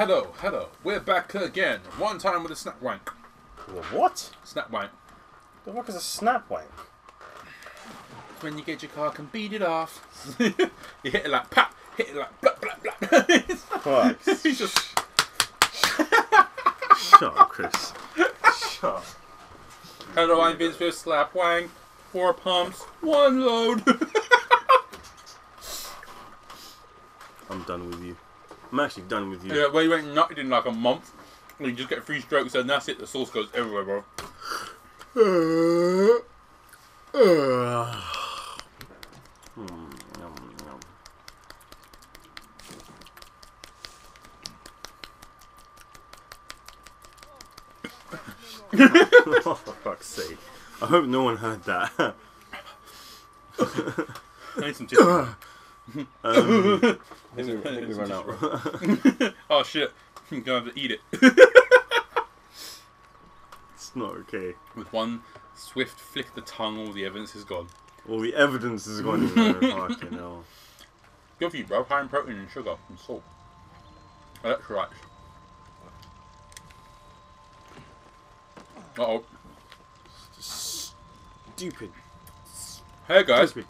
Hello, hello. We're back again. One time with a snap wank. What? Snap wank. The fuck is a snap wank? When you get your car and beat it off. You hit it like pop, hit it like blah blah blah. What? He's just Shut up, Chris. Shut up. hello, I'm Vince with slap wank. 4 pumps, 1 load. I'm done with you. I'm actually done with you. Yeah, well, you ain't nutted in like a month. You just get 3 strokes and that's it. The sauce goes everywhere, bro. Oh, for fuck's sake. I hope no one heard that. I need some tissue. I think we run out. Oh shit. You're gonna have to eat it. It's not okay. With one swift flick of the tongue, all the evidence is gone. All the evidence is gone in there. Fucking hell. Good for you, bro. High in protein and sugar and salt. Electrolytes. Uh-oh. Stupid. Hey, guys. God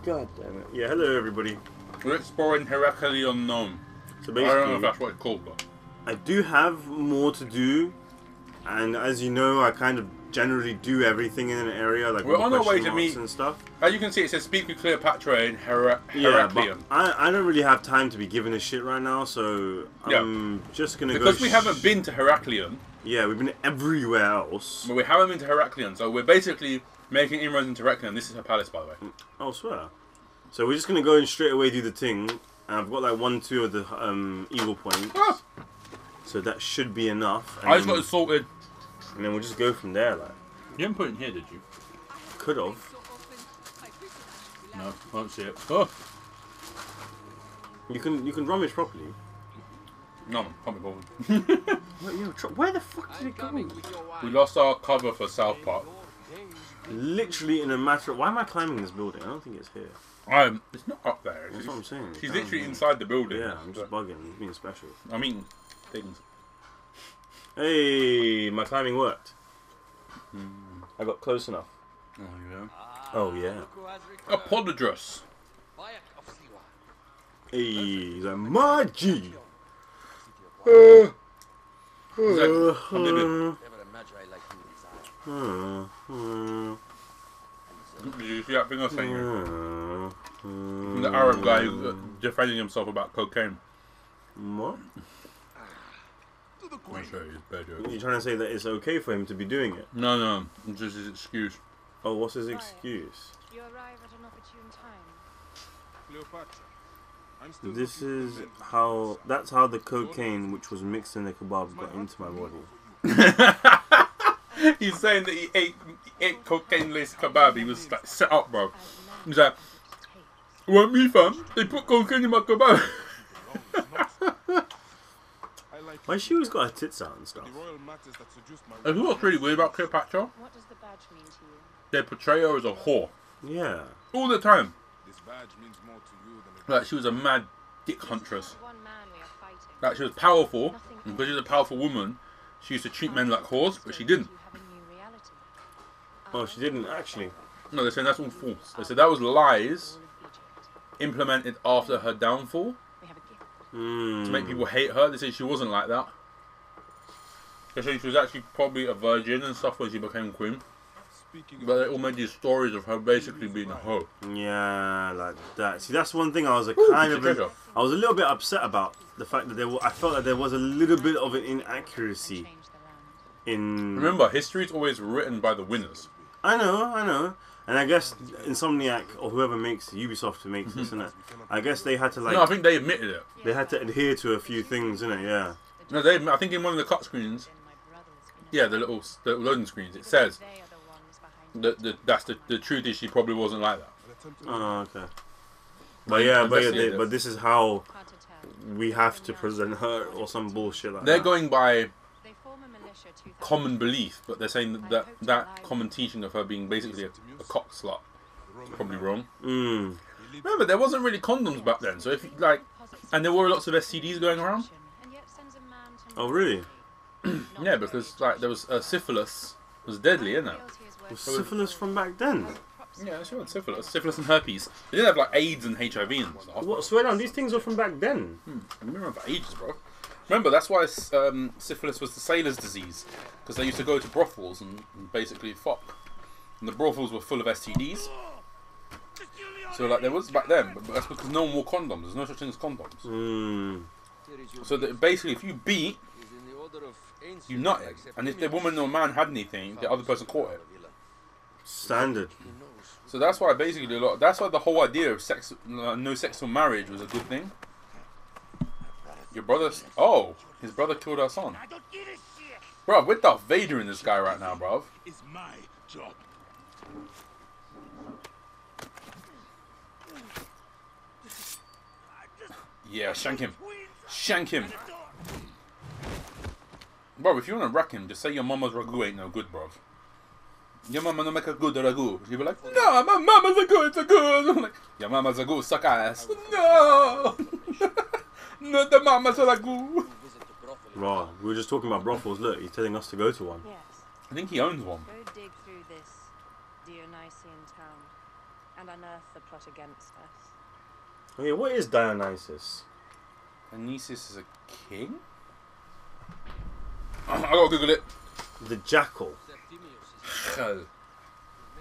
damn it. Yeah, hello everybody. We're exploring Heracles Unknown. So I don't know if basically, that's what it's called, but... I do have more to do. And as you know, I kind of generally do everything in an area, like we're all on the our way question to meet... marks and stuff. As you can see, it says speak with Cleopatra in Yeah, Heracleon. but I don't really have time to be giving a shit right now, so I'm just gonna go. Because we haven't been to Heracleon. Yeah, we've been everywhere else. But we haven't been to Heracleon, so we're basically making inroads into Heracleon. This is her palace, by the way. Oh, swear. So we're just gonna go and straight away do the thing. And I've got like 1, 2 of the eagle points, Ah. so that should be enough. And I just got it sorted. and then we'll just go from there. Like, You didn't put it in here, did you? could have. No, I don't see it. Oh. You can rummage properly. No, can't be bothered. Where the fuck did it go? We lost our cover for South Park. Literally in a matter of... Why am I climbing this building? I don't think it's here. It's not up there. That's what I'm saying. She's literally inside the building. Yeah, I'm just bugging. I'm being special. I mean, things. Hey, my climbing worked. I got close enough. Oh, yeah. Oh, yeah. Apolodrus. Hey, he's like, my G. Did you see that thing I was saying? The Arab guy who's defending himself about cocaine. What? I'll show you his bad joke. You're trying to say that it's okay for him to be doing it? No, it's just his excuse. Oh, what's his excuse? You arrive at an opportune time. This is how... That's how the cocaine, which was mixed in the kebab, got into my body. He's saying that he ate cocaine-laced kebab. He was like set up, bro. He's like, "Want me, fam? They put cocaine in my kebab." Why she always got her tits out and stuff? And you know what's really weird about Cleopatra? What does the badge mean to you? They portray her as a whore Yeah. all the time. Like she was a mad dick huntress. One man we are fighting. Like she was powerful, and because she was a powerful woman, she used to treat men like whores, but she didn't. You have a new reality. Oh, she didn't actually. No, they're saying that's all false. They said that was lies implemented after her downfall We have a gift. to make people hate her. They said she wasn't like that. They said she was actually probably a virgin and stuff when she became queen. But they all made these stories of her basically being a hoe. Yeah, like that. See, that's one thing I was like, Ooh, kind it's a treasure. of... I was a little bit upset about the fact that I felt like there was a little bit of an inaccuracy Change the land. in... Remember, history is always written by the winners. I know. And I guess Insomniac, or whoever makes Ubisoft who makes this, innit? I guess they had to, like... No, I think they admitted it. They had to adhere to a few things, innit? Yeah. No, I think in one of the cut screens, yeah, the loading screens, it says They are the ones behind that's the truth is she probably wasn't like that. Oh, okay. But yeah, Investigated. but this is how hard to tell. we have to present her, or some bullshit like They're that. going by They form a militia 2000 common belief, but they're saying that common teaching of her being basically a cock slut is probably wrong. Remember, there wasn't really condoms back then, so if you, like, And there were lots of STDs going around. And yet sends a man to Oh, really? Yeah, because like there was syphilis was deadly, isn't it? Was syphilis from back then? Yeah, sure, syphilis and herpes. They didn't have like AIDS and HIV and stuff. What? Swear down, these things are from back then. I remember for ages, bro. Remember, that's why syphilis was the sailor's disease, because they used to go to brothels and basically fuck, and the brothels were full of STDs. So like there was back then, but that's because no one wore condoms. There's no such thing as condoms. So that basically, if you beat, you nutted, and if the woman or man had anything, the other person caught it. Standard. So that's why basically that's why the whole idea of sex, no sex till marriage, was a good thing. Your brother's... Oh, his brother killed our son. Bro, we're Darth Vader in this guy right now, bro. It's my job. Yeah, shank him. Shank him. Bro, if you want to wreck him, just say your mama's ragu ain't no good, bro. Your mama don't make a good ragu. She'll be like, no, my mama's a good, I'm like, your mama's a good, suck ass. No! Not the mama's a ragu. Right, we were just talking about brothels. Look, he's telling us to go to one. Yes. I think he owns one. Go dig through this Dionysian town and unearth the plot against us. Oh yeah, what is Dionysus? Dionysus is a king? I gotta Google it. The jackal.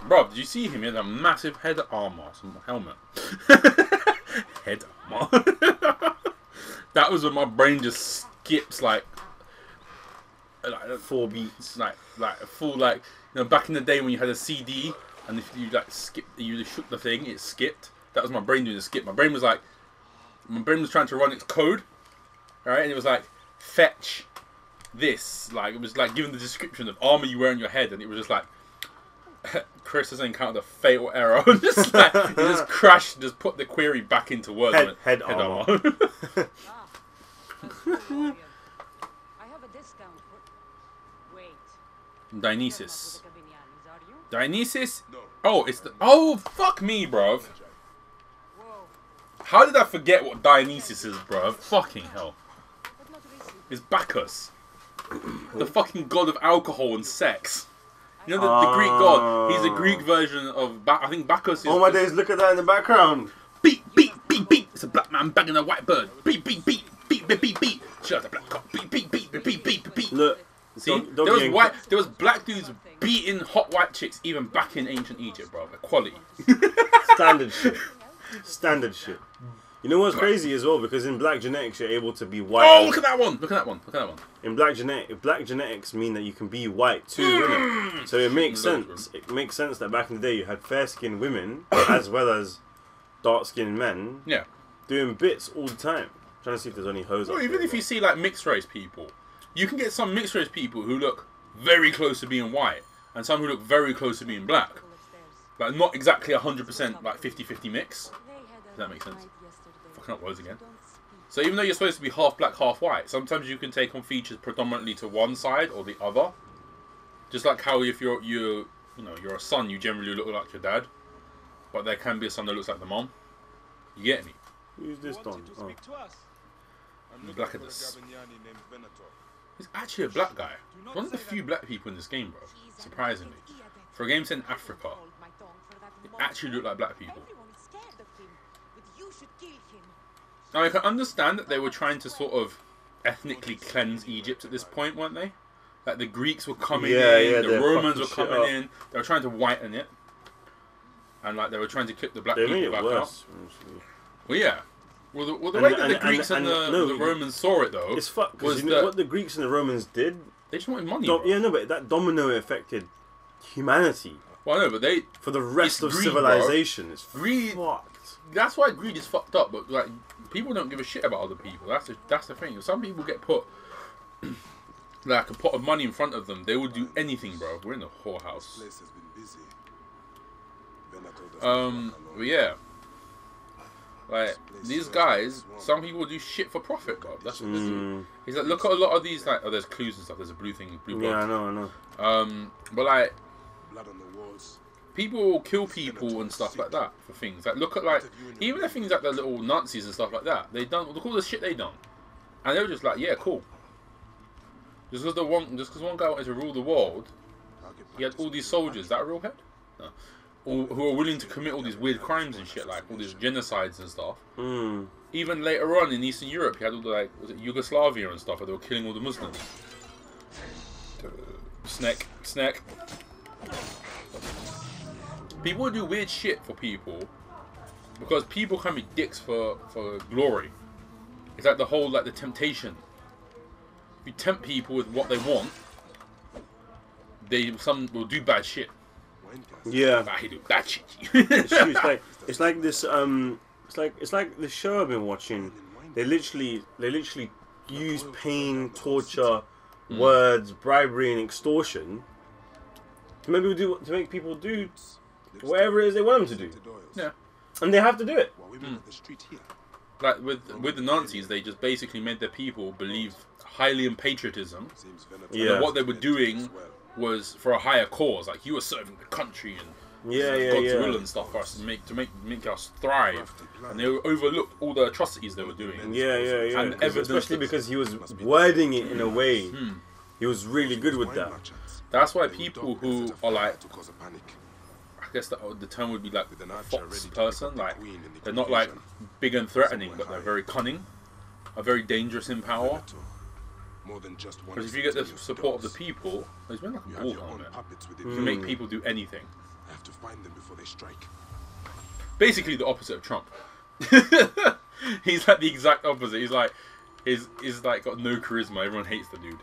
Bro, did you see him? He had a massive head armor, some helmet. Head armor. That was when my brain just skips like 4 beats. Like full, like, you know, back in the day when you had a CD and if you like you shook the thing, it skipped. That was my brain doing the skip. My brain was trying to run its code, alright, and it was like fetch this, like it was like giving the description of armor you wear on your head, and it was just like Chris has encountered a fatal error. Just like he just crashed, just put the query back into Word. Head armor. I have a discount for... Wait. Dionysus. You're not with the Gabinianis, are you? Dionysus? Oh, it's the... Oh, fuck me, bruv. Whoa. How did I forget what Dionysus is, bruv? Fucking hell. But not recently. It's Bacchus. The fucking god of alcohol and sex. You know the Greek god? He's a Greek version of... I think Bacchus is... Oh my days, look at that in the background. Beat, beat, beat, beat. It's a black man banging a white bird. Beat, beat, beat, beat, beat, beat, beat. Shut the black cock. Beat, beat, beat, beat, beat, beat, beat. Look. See, there was black dudes beating hot white chicks even back in ancient Egypt, bro. Equality. Standard shit. Standard shit. You know what's crazy as well? Because in black genetics, you're able to be white. Oh, look at that one! Look at that one! Look at that one! In black genetics mean that you can be white too, innit? So it makes sense. It makes sense that back in the day you had fair-skinned women as well as dark-skinned men. Yeah. Doing bits all the time. Trying to see if there's any hoes. Well, even if you see like mixed race people, you can get some mixed race people who look very close to being white, and some who look very close to being black. Like not exactly 100% like 50-50 mix. Does that make sense? Fucking up words again. So even though you're supposed to be half black, half white, sometimes you can take on features predominantly to one side or the other. Just like how if you're a son, you generally look like your dad, but there can be a son that looks like the mom. You get me? Who's this Don? Oh. Black at this. He's actually a black guy. One of the few black people in this game, bro. Surprisingly, for a game set in Africa, it actually looked like black people. Now I can understand that they were trying to sort of ethnically cleanse Egypt at this point, weren't they? Like the Greeks were coming in, the Romans were coming in. They were trying to whiten it, and like they were trying to kick the black people back out. Well, yeah. Well, the way that the Greeks and the Romans saw it though, it's fucked because you know what the Greeks and the Romans did. They just wanted money. Yeah, no, but that domino affected humanity. Well, no, but they for the rest of civilization. Bro. It's greed. Fucked. That's why greed is fucked up. But like, people don't give a shit about other people. That's the thing. Some people get put like a pot of money in front of them. They will do anything, bro. We're in the whorehouse. But yeah. Like these guys, some people do shit for profit, bro. That's what they do. He's like, look at a lot of these, like, oh, there's clues and stuff. There's a blue thing, blue blood. Yeah, I know. But like, people will kill people and stuff like that for things. Like look at like even the things like the little Nazis and stuff like that. They done look all the shit they done, and they were just like, yeah, cool. Just because one guy wanted to rule the world, he had all these soldiers. Is that a real head? No. Who are willing to commit all these weird crimes and shit, like all these genocides and stuff. Even later on in Eastern Europe, he had all the like, was it Yugoslavia and stuff, where they were killing all the Muslims. Snack. People would do weird shit for people because people can be dicks for glory. It's like the whole like the temptation. If you tempt people with what they want, some will do bad shit. Yeah. They do bad shit. it's like this it's like the show I've been watching. They literally use pain, torture, words, bribery, and extortion to make people do whatever it is they want them to do. Yeah. And they have to do it. Like with the Nazis, they just basically made their people believe highly in patriotism. Yeah. And what they were doing was for a higher cause. Like you were serving the country and God's will and stuff for us to make us thrive. And they overlooked all the atrocities they were doing. Yeah. And especially because he was wording it in a way. He was really good with that. That's why people who are like, I guess the term would be like a fox person. Like they're not like big and threatening, but they're very cunning, are very dangerous in power. Because if you get the support of the people, he's been like a bull helmet. You can make people do anything. I have to find them before they strike. Basically the opposite of Trump. He's like the exact opposite. He's like got no charisma. Everyone hates the dude.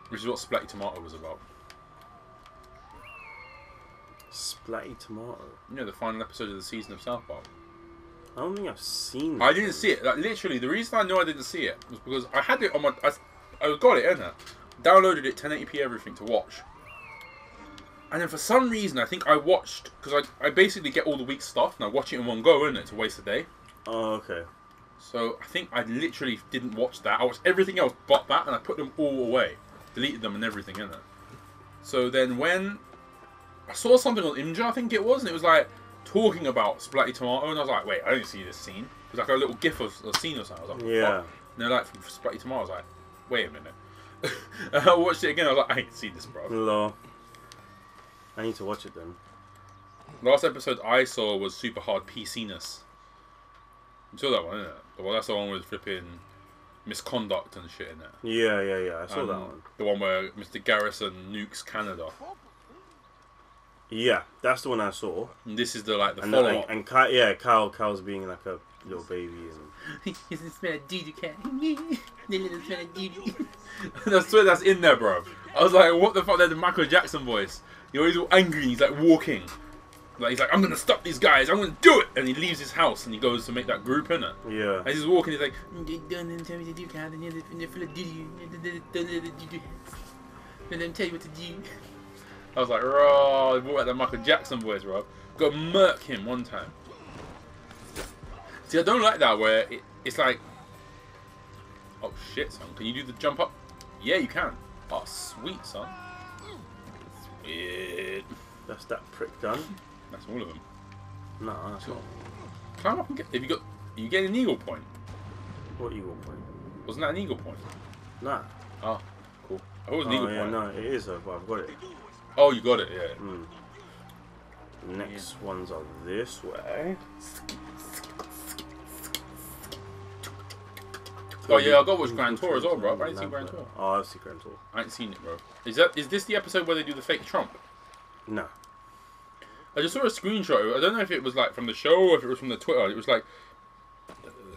Which is what Splatty Tomato was about. Splatty Tomato? You know, the final episode of the season of South Park. I don't think I've seen I didn't see it. Like literally, the reason I know I didn't see it was because I had it on my. I got it in there, downloaded it 1080p everything to watch, and then for some reason I think I watched because I basically get all the week's stuff and I watch it in one go, isn't it? To waste a day. Oh, okay. So I think I literally didn't watch that. I watched everything else but that, and I put them all away, deleted them and everything in it. So then when I saw something on Imja, I think it was, and it was like talking about Splatty Tomato, and I was like, wait, I didn't see this scene. It was like a little gif of a scene or something. I was like, yeah. Fuck? And they're like, from Splatty Tomato, I was like, wait a minute. And I watched it again, I was like, I ain't seen this, bro. Lol. I need to watch it then. Last episode I saw was Super Hard PC-ness. You saw that one, isn't it? Well, that's the one with flipping misconduct and shit in it. Yeah. I saw that one. The one where Mr. Garrison nukes Canada. Yeah, that's the one I saw. And this is the follow-up. And Kyle's being like a little baby. He doesn't smell a doo-doo cat. They doesn't smell a doo-doo. I swear that's in there, bro. I was like, what the fuck? That's the Michael Jackson voice. He's always all angry. He's like walking. Like he's like, I'm gonna stop these guys. I'm gonna do it. And he leaves his house and he goes to make that group, innit? Yeah. And he's walking. He's like, let them tell you what to do. I was like, oh, he brought out that Michael Jackson voice, bro. Got to murk him one time. See, I don't like that where it's like, oh shit, son, can you do the jump up? Yeah, you can. Oh, sweet, son. Sweet. That's that prick done. That's all of them. No, that's not. Climb up and get. You get an eagle point. What eagle point? Wasn't that an eagle point? Nah. Oh, cool. I thought it was an eagle point. No, it is, but I've got it. Oh, you got it, yeah. Next ones are this way. Oh yeah, I got to watch Grand Tour as well, bro. I ain't seen Grand Tour. Oh, I've seen Grand Tour. I ain't seen it, bro. Is this the episode where they do the fake Trump? No. I just saw a screenshot. I don't know if it was like from the show or if it was from the Twitter. It was like,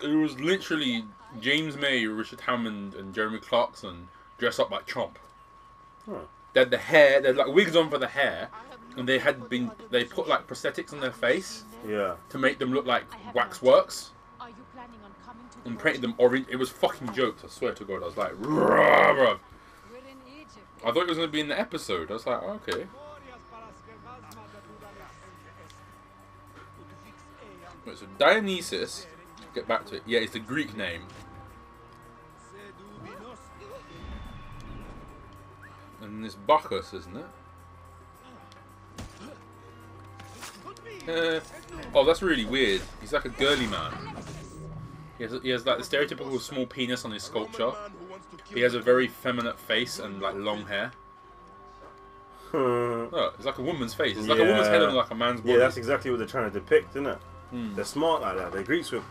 it was literally James May, Richard Hammond, and Jeremy Clarkson dressed up like Trump. Huh. They had the hair, they had like wigs on for the hair, and they put like prosthetics on their face. Yeah. To make them look like waxworks. And painted them orange. It was fucking jokes, I swear to God. I was like, bruh. I thought it was going to be in the episode. I was like, oh, okay. Right, so Dionysus, get back to it. Yeah, it's the Greek name. And it's Bacchus, isn't it? Oh, that's really weird. He's like a girly man. He has like the stereotypical small penis on his sculpture. He has a very feminine face and like long hair. Oh, it's like a woman's face. It's like a woman's head on like a man's body. Yeah, that's exactly what they're trying to depict, isn't it? They're smart like that. The Greeks were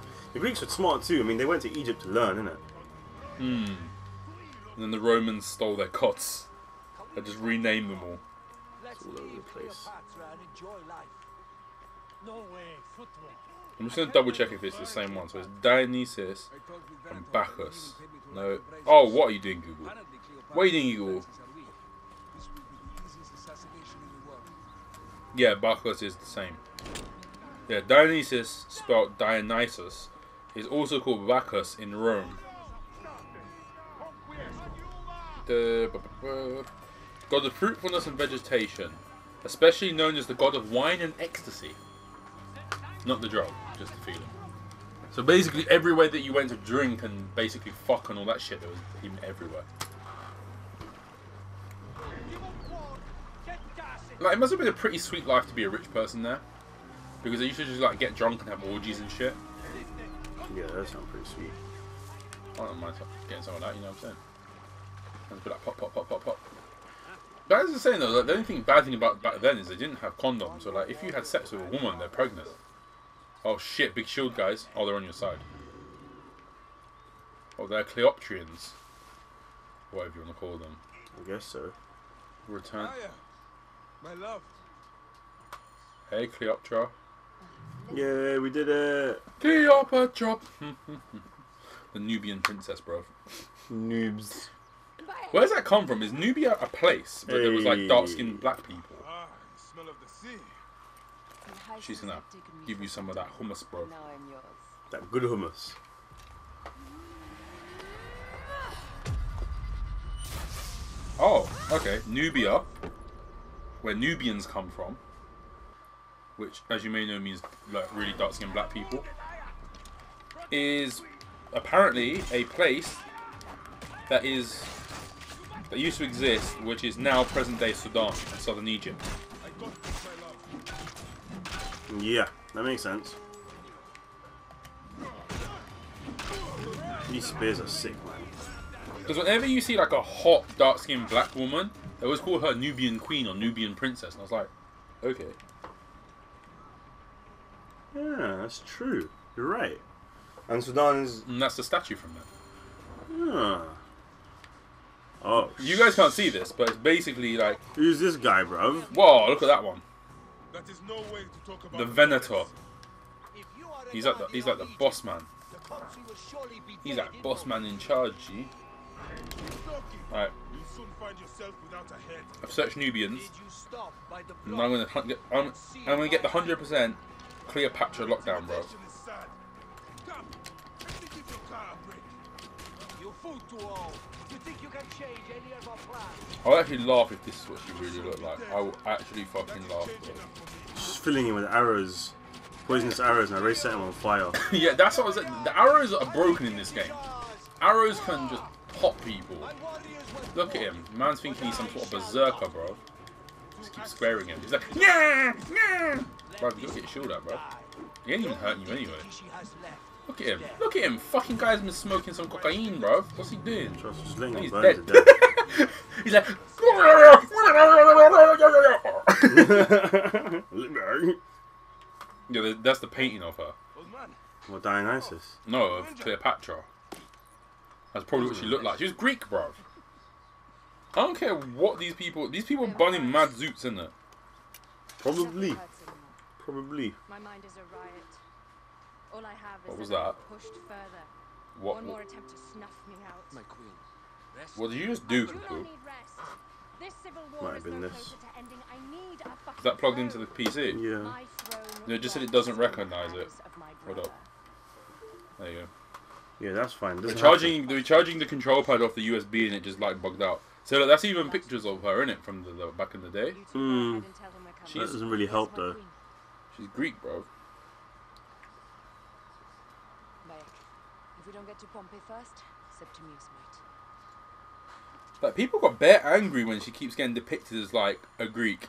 smart too. I mean, they went to Egypt to learn, innit? And then the Romans stole their gods. They just renamed them all. It's all over the place. I'm just gonna double check if it's the same one. So it's Dionysus and Bacchus. No. Oh, what are you doing, Google? What are you doing, Google? Yeah, Bacchus is the same. Yeah, Dionysus, spelled Dionysus, is also called Bacchus in Rome. God of fruitfulness and vegetation, especially known as the god of wine and ecstasy. Not the drug, just the feeling. So basically everywhere that you went to drink and basically fuck and all that shit, there was him everywhere. Like, it must have been a pretty sweet life to be a rich person there. Because they used to just like get drunk and have orgies and shit. Yeah, that sounds pretty sweet. I don't mind getting some of that, you know what I'm saying? Let's be like pop, pop, pop, pop, pop. But as I was saying though, like, the only bad thing about back then is they didn't have condoms. So like, if you had sex with a woman, they're pregnant. Oh shit, big shield guys. Oh, they're on your side. Oh, they're Cleoptrians. Whatever you want to call them. I guess so. Return. My love. Hey, Cleopatra. Yeah, we did it. Cleopatra. The Nubian princess, bro. Noobs. Where does that come from? Is Nubia a place? But there was like dark-skinned black people. Ah, the smell of the sea. She's gonna give you some of that hummus, bro. Now I'm yours. That good hummus. Oh, okay. Nubia, where Nubians come from, which, as you may know, means like really dark-skinned black people, is apparently a place that used to exist, which is now present-day Sudan, southern Egypt. Yeah, that makes sense. These spears are sick, man. Because whenever you see like a hot, dark-skinned black woman, they always call her Nubian queen or Nubian princess, and I was like, okay. Yeah, that's true. You're right. And Sudan is... And that's the statue from there. Huh. Oh, You guys can't see this, but it's basically like, who's this guy, bruv? whoa, look at that one. That is no way to talk about The Venator. He's like the boss man. He's like boss man in charge, G. Alright. You'll soon find yourself without a head. I've searched Nubians. And I'm gonna get the 100% Cleopatra lockdown, bro. Come, let me give your car a break. You fool to all. You think you can change any of our plans? I'll actually laugh if this is what she really looked like. I will actually fucking laugh, bro. Just filling him with arrows. Poisonous arrows, and I already set him on fire. Yeah, that's what I was saying. The arrows are broken in this game. Arrows can just pop people. Look at him. Man's thinking he's some sort of berserker, bro. Just keep squaring him. He's like, yeah, yeah. Bro, you gotta get your shield out, bro. He ain't even hurting you anyway. Look at him. Look at him. Fucking guy's been smoking some cocaine, bro. What's he doing? Just letting him He's burn dead. to death. He's like, yeah, that's the painting of her. What, Dionysus? No, of Cleopatra. That's probably what she looked like. She was Greek, bro. I don't care what these people bunning mad zoots, isn't it? Probably. Probably. My mind is a riot. All I have is What was that that? I'm pushed further. What? One more attempt to snuff me out. My queen. Rest. What did you just I do, do not Kuku? need rest. This civil war Might is have been no this. closer to ending. I need a fucking Is that plugged throne. into the PC? Yeah. My throne No, it just said it rests doesn't in the recognise it. hands of my Hold up. brother. There you go. Yeah, that's fine. We're Doesn't charging the control pad off the USB and it just like bugged out. So look, that's even pictures of her in it from the back in the day. You two go ahead and tell him we're coming. That doesn't really help, Where's my though. queen? She's Greek, bro. Bayek, if we don't get to Pompey first, Septimius might. Like people got bare angry when she keeps getting depicted as like a Greek.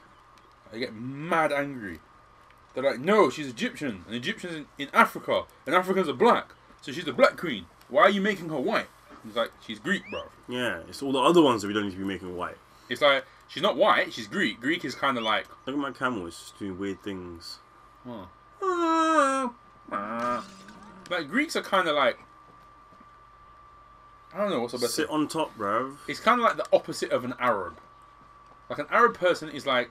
They get mad angry. They're like, no, she's Egyptian, and Egyptians in Africa, and Africans are black, so she's the black queen. Why are you making her white? It's like, she's Greek, bro. Yeah, it's all the other ones that we don't need to be making white. It's like, she's not white, she's Greek. Greek is kind of like... Look at my camel, it's just doing weird things. Huh. Like, Greeks are kind of like... I don't know what's the best... Sit on top, bruv. It's kind of like the opposite of an Arab. Like, an Arab person is like...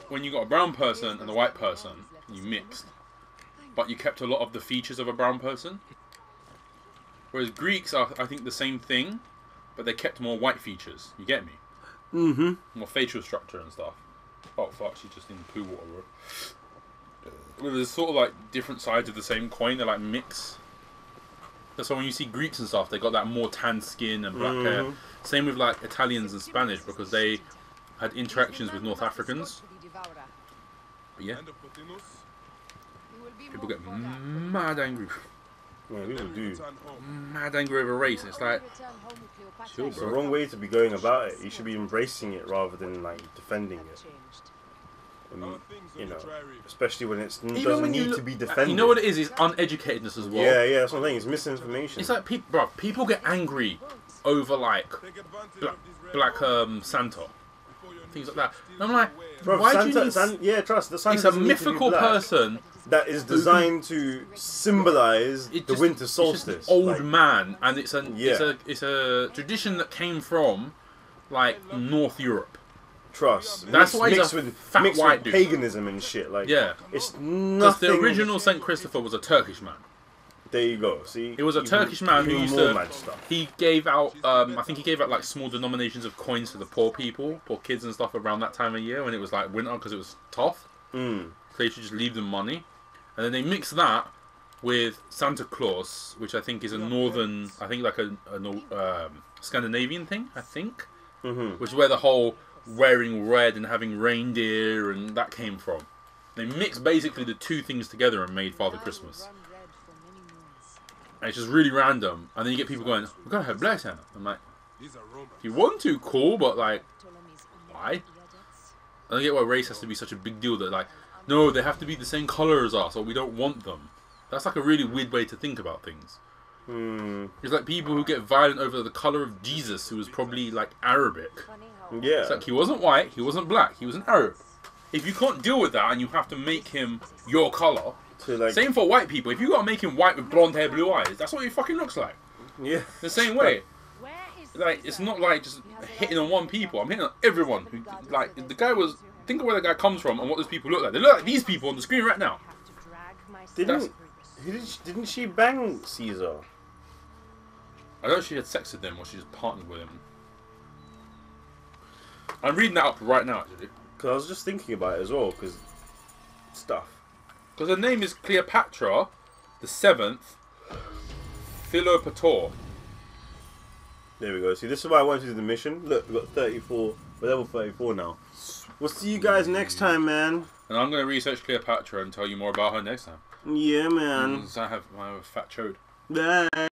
When you got a brown person and a white person, you mixed. But you kept a lot of the features of a brown person. Whereas Greeks are, I think, the same thing, but they kept more white features. You get me? Mm-hmm. More facial structure and stuff. Oh, fuck, she's just in poo water, bro. Well, there's sort of like different sides of the same coin. They're like mix. That's why when you see Greeks and stuff, they got that more tan skin and black hair. Same with like Italians and Spanish, because they had interactions with North Africans. But yeah, people get mad angry. Yeah, people do. Mad angry over race. It's like, chill, It's the bro. wrong way to be going about it. You should be embracing it rather than like defending it. And, you know, especially when it doesn't need to be defended. You know what it is? It's uneducatedness as well. Yeah, that's what I'm saying. It's misinformation. It's like, people get angry over like black Santa, things like that. And I'm like, Bro, why Santa, do you need... yeah, trust. The Santa It's a doesn't need to be mythical black. person That is designed to symbolize the winter solstice. It's just an old like, man, and it's a tradition that came from like North Europe. Trust. That's why he's mixed a with fat mixed white with dude. paganism and shit. Like, Yeah, it's because nothing. the original Saint Christopher was a Turkish man. There you go. See, It was a Turkish man who even used more to. mad stuff. He gave out. I think he gave out like small denominations of coins to the poor people, poor kids and stuff around that time of year when it was like winter because it was tough. So they should just leave them money, and then they mix that with Santa Claus, which I think is a northern, I think like a Scandinavian thing, I think, which is where the whole wearing red and having reindeer and that came from. They mixed basically the two things together and made Father Christmas. And it's just really random. And then you get people going, we're going to have Black Santa. I'm like, if you want to, cool, but like, why? I don't get why race has to be such a big deal that like, no, they have to be the same colour as us or we don't want them. That's like a really weird way to think about things. It's like people who get violent over the colour of Jesus, who was probably like Arabic. Yeah. It's like he wasn't white, he wasn't black, he was an Arab. If you can't deal with that and you have to make him your colour, Like, same for white people. If you gotta make him white with blonde hair, blue eyes, that's what he fucking looks like. yeah. The same way. Like, it's not like just hitting on one people. I'm hitting on everyone. Who, like, the guy was... Think of where the guy comes from and what those people look like. They look like these people on the screen right now. Didn't she bang Caesar? I don't know if she had sex with him or she just partnered with him. I'm reading that up right now, actually. Because I was just thinking about it as well, because stuff. Because her name is Cleopatra the 7th Philopator. There we go. See, this is why I wanted to do the mission. Look, we've got 34. We're level 34 now. We'll see you guys next time, man. And I'm going to research Cleopatra and tell you more about her next time. Yeah, man. I have my fat chode. Bye.